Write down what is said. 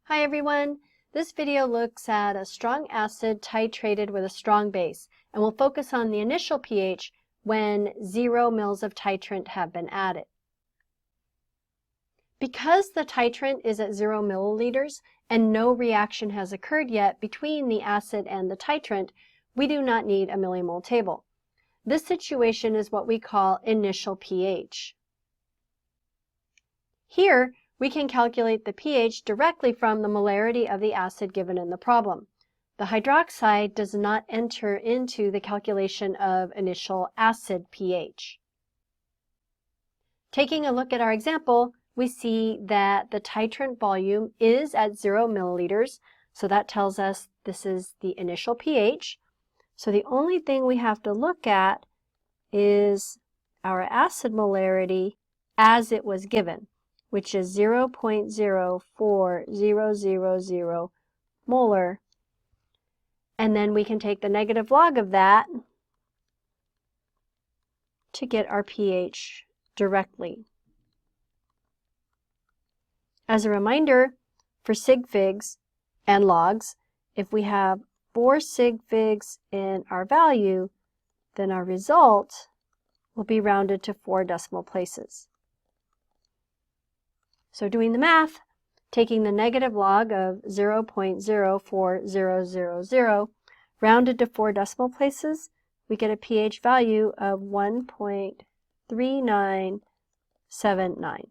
Hi everyone! This video looks at a strong acid titrated with a strong base, and we'll focus on the initial pH when 0 mils of titrant have been added. Because the titrant is at 0 milliliters and no reaction has occurred yet between the acid and the titrant, we do not need a millimole table. This situation is what we call initial pH. Here, we can calculate the pH directly from the molarity of the acid given in the problem. The hydroxide does not enter into the calculation of initial acid pH. Taking a look at our example, we see that the titrant volume is at 0 milliliters, so that tells us this is the initial pH. So the only thing we have to look at is our acid molarity as it was given, which is 0.04000 molar. And then we can take the negative log of that to get our pH directly. As a reminder, for sig figs and logs, if we have 4 sig figs in our value, then our result will be rounded to 4 decimal places. So doing the math, taking the negative log of 0.04000 rounded to 4 decimal places, we get a pH value of 1.3979.